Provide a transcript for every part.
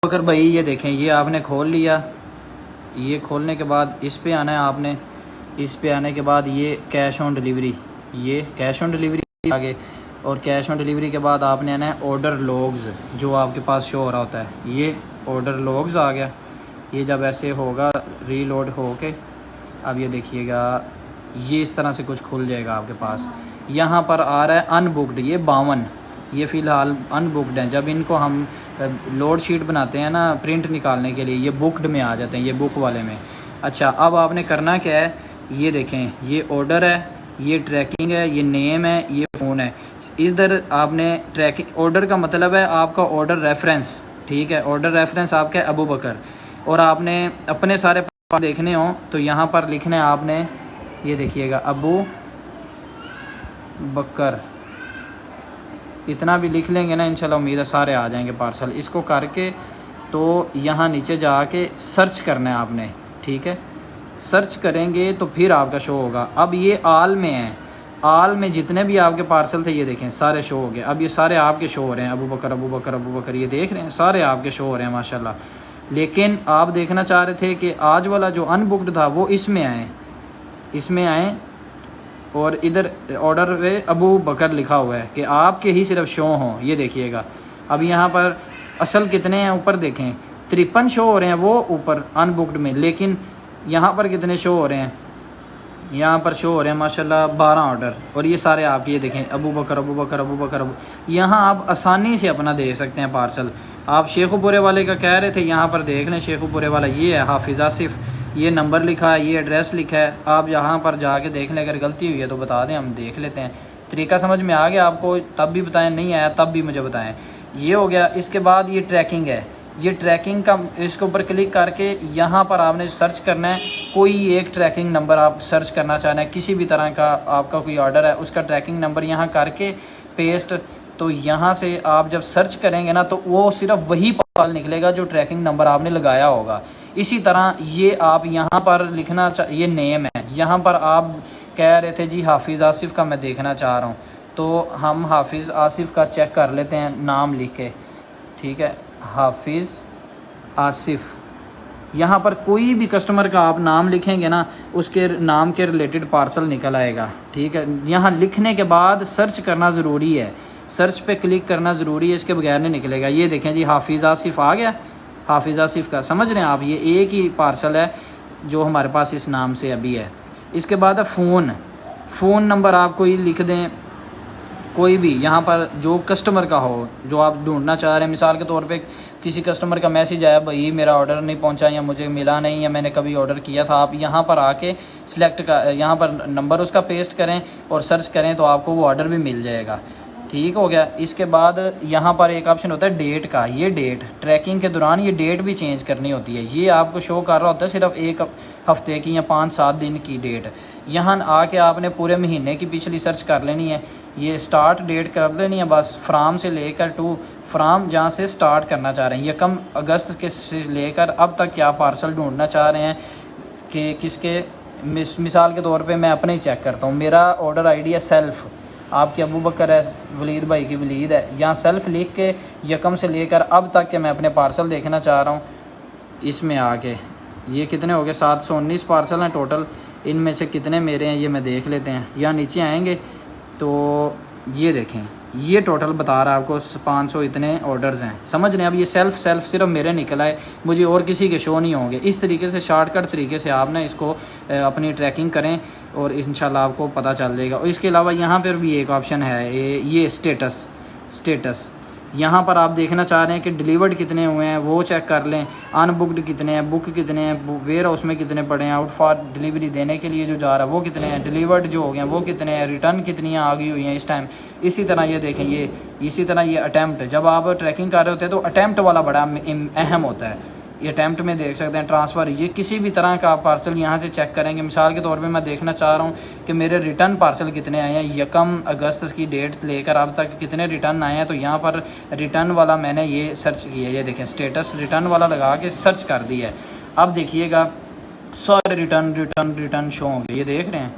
अगर भाई ये देखें, ये आपने खोल लिया, ये खोलने के बाद इस पे आना है आपने। इस पे आने के बाद ये कैश ऑन डिलीवरी, ये कैश ऑन डिलीवरी आगे, और कैश ऑन डिलीवरी के बाद आपने आना है ऑर्डर लॉग्स, जो आपके पास शो हो रहा होता है। ये ऑर्डर लॉग्स आ गया। ये जब ऐसे होगा रीलोड हो के, अब ये देखिएगा, ये इस तरह से कुछ खुल जाएगा आपके पास। यहाँ पर आ रहा है अनबुकड, ये 52, ये फ़िलहाल अनबुकड हैं। जब इनको हम लोड शीट बनाते हैं ना प्रिंट निकालने के लिए, ये बुकड में आ जाते हैं, ये बुक वाले में। अच्छा, अब आपने करना क्या है, ये देखें, ये ऑर्डर है, ये ट्रैकिंग है, ये नेम है, ये फ़ोन है। इधर आपने ट्रैकिंग, ऑर्डर का मतलब है आपका ऑर्डर रेफरेंस, ठीक है, ऑर्डर रेफरेंस आपका है अबू बकर। और आपने अपने सारे देखने हो तो यहाँ पर लिखना है आपने, ये देखिएगा, अबू बकर, इतना भी लिख लेंगे ना, इंशाल्लाह उम्मीद है सारे आ जाएंगे पार्सल। इसको करके तो यहाँ नीचे जाके सर्च करना है आपने, ठीक है। सर्च करेंगे तो फिर आपका शो होगा। अब ये आल में है, आल में जितने भी आपके पार्सल थे ये देखें सारे शो हो गए। अब ये सारे आपके शो हो रहे हैं, अबू बकर अबू बकर अबू बकर, ये देख रहे हैं सारे आपके शो हो रहे हैं माशाल्लाह। लेकिन आप देखना चाह रहे थे कि आज वाला जो अनबुक्ड था वो इसमें आए, इसमें आए, और इधर ऑर्डर पे अबू बकर लिखा हुआ है कि आपके ही सिर्फ शो हों। ये देखिएगा, अब यहाँ पर असल कितने हैं, ऊपर देखें 53 शो हो रहे हैं वो ऊपर अनबुक्ड में, लेकिन यहाँ पर कितने शो हो रहे हैं, यहाँ पर शो हो रहे हैं माशाल्लाह 12 ऑर्डर, और ये सारे आपके, ये देखें अबू बकर अबू बकर अबू बकर अबू। यहाँ आप आसानी से अपना दे सकते हैं पार्सल। आप शेखुपुरे वाले का कह रहे थे, यहाँ पर देख लें शेखुपुरे वाला, ये है हाफिज आसिफ, ये नंबर लिखा है, ये एड्रेस लिखा है। आप यहाँ पर जाके देख लें, अगर गलती हुई है तो बता दें, हम देख लेते हैं। तरीका समझ में आ गया आपको, तब भी बताएं, नहीं आया तब भी मुझे बताएं। ये हो गया। इसके बाद ये ट्रैकिंग है, ये ट्रैकिंग का, इसके ऊपर क्लिक करके यहाँ पर आपने सर्च करना है, कोई एक ट्रैकिंग नंबर आप सर्च करना चाह रहे हैं, किसी भी तरह का आपका कोई ऑर्डर है उसका ट्रैकिंग नंबर यहाँ करके पेस्ट। तो यहाँ से आप जब सर्च करेंगे ना तो वो सिर्फ वही पार्सल निकलेगा जो ट्रैकिंग नंबर आपने लगाया होगा। इसी तरह ये आप यहाँ पर लिखना, ये नेम है, यहाँ पर आप कह रहे थे जी हाफिज़ आसिफ का मैं देखना चाह रहा हूँ, तो हम हाफिज़ आसिफ का चेक कर लेते हैं नाम लिख के, ठीक है, हाफिज़ आसिफ। यहाँ पर कोई भी कस्टमर का आप नाम लिखेंगे ना, उसके नाम के रिलेटेड पार्सल निकल आएगा, ठीक है। यहाँ लिखने के बाद सर्च करना ज़रूरी है, सर्च पे क्लिक करना ज़रूरी है, इसके बगैर नहीं निकलेगा। ये देखें जी हाफिज़ आसिफ आ गया, हाफिज़ आसिफ का, समझ रहे हैं आप, ये एक ही पार्सल है जो हमारे पास इस नाम से अभी है। इसके बाद है फ़ोन, फ़ोन नंबर आप कोई लिख दें, कोई भी यहाँ पर जो कस्टमर का हो, जो आप ढूंढना चाह रहे हैं। मिसाल के तौर पे किसी कस्टमर का मैसेज आया, भाई मेरा ऑर्डर नहीं पहुँचा या मुझे मिला नहीं या मैंने कभी ऑर्डर किया था, आप यहाँ पर आके सिलेक्ट का, यहाँ पर नंबर उसका पेस्ट करें और सर्च करें तो आपको वो ऑर्डर भी मिल जाएगा, ठीक हो गया। इसके बाद यहाँ पर एक ऑप्शन होता है डेट का, ये डेट ट्रैकिंग के दौरान ये डेट भी चेंज करनी होती है। ये आपको शो कर रहा होता है सिर्फ एक हफ्ते की या 5-7 दिन की डेट। यहाँ आके आपने पूरे महीने की पिछली सर्च कर लेनी है, ये स्टार्ट डेट कर लेनी है बस, फ्राम से लेकर टू, फ्राम जहाँ से स्टार्ट करना चाह रहे हैं, 1 अगस्त के से लेकर अब तक क्या पार्सल ढूंढना चाह रहे हैं कि किसके। मिसाल के तौर पे मैं अपने ही चेक करता हूँ, मेरा ऑर्डर आईडी है सेल्फ, आपके अबू बकर है, वलीद भाई की वलीद है, यहाँ सेल्फ लिख के 1 से लेकर अब तक के मैं अपने पार्सल देखना चाह रहा हूँ। इसमें आके ये कितने हो गए, 719 पार्सल हैं टोटल, इनमें से कितने मेरे हैं ये मैं देख लेते हैं। यहाँ नीचे आएंगे तो ये देखें, ये टोटल बता रहा है आपको 500 इतने ऑर्डर्स हैं, समझ रहे हैं। अब ये सेल्फ सिर्फ मेरे निकला है, मुझे और किसी के शो नहीं होंगे। इस तरीके से शॉर्टकट तरीके से आप ना इसको अपनी ट्रैकिंग करें और इंशाल्लाह आपको पता चल जाएगा। और इसके अलावा यहाँ पर भी एक ऑप्शन है, ये स्टेटस, यहाँ पर आप देखना चाह रहे हैं कि डिलीवर्ड कितने हुए हैं वो चेक कर लें, अनबुक्ड कितने हैं, बुक कितने हैं, वेयर हाउस में कितने पड़े हैं, आउट फॉर डिलीवरी देने के लिए जो जा रहा है वो कितने हैं, डिलीवर्ड जो हो गए हैं वो कितने हैं, रिटर्न कितनी आ गई हुई हैं इस टाइम। इसी तरह ये देखें, ये इसी तरह ये अटैम्प्ट, जब आप ट्रैकिंग कर रहे होते हैं तो अटैम्प्ट वाला बड़ा अहम होता है। ये अटैम्प्ट में देख सकते हैं ट्रांसफ़र, ये किसी भी तरह का आप पार्सल यहाँ से चेक करेंगे। मिसाल के तौर पे मैं देखना चाह रहा हूँ कि मेरे रिटर्न पार्सल कितने आए हैं, 1 अगस्त की डेट लेकर अब तक कितने रिटर्न आए हैं। तो यहाँ पर रिटर्न वाला मैंने ये सर्च किया, ये देखें स्टेटस रिटर्न वाला लगा के सर्च कर दिया है। अब देखिएगा सारे रिटर्न शो होंगे, ये देख रहे हैं,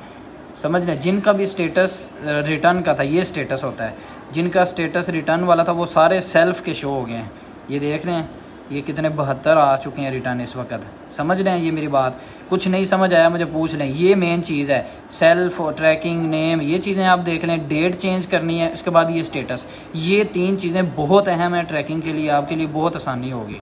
समझ रहे हैं। जिनका भी स्टेटस रिटर्न का था ये स्टेटस होता है, जिनका स्टेटस रिटर्न वाला था वो सारे सेल्फ के शो हो गए हैं, ये देख रहे हैं। ये कितने 72 आ चुके हैं रिटर्न इस वक्त। समझ रहे हैं ये मेरी बात? कुछ नहीं समझ आया मुझे पूछ लें, ये मेन चीज़ है। सेल्फ ट्रैकिंग, नेम, ये चीज़ें आप देख लें, डेट चेंज करनी है, उसके बाद ये स्टेटस, ये 3 चीज़ें बहुत अहम है ट्रैकिंग के लिए, आपके लिए बहुत आसानी होगी।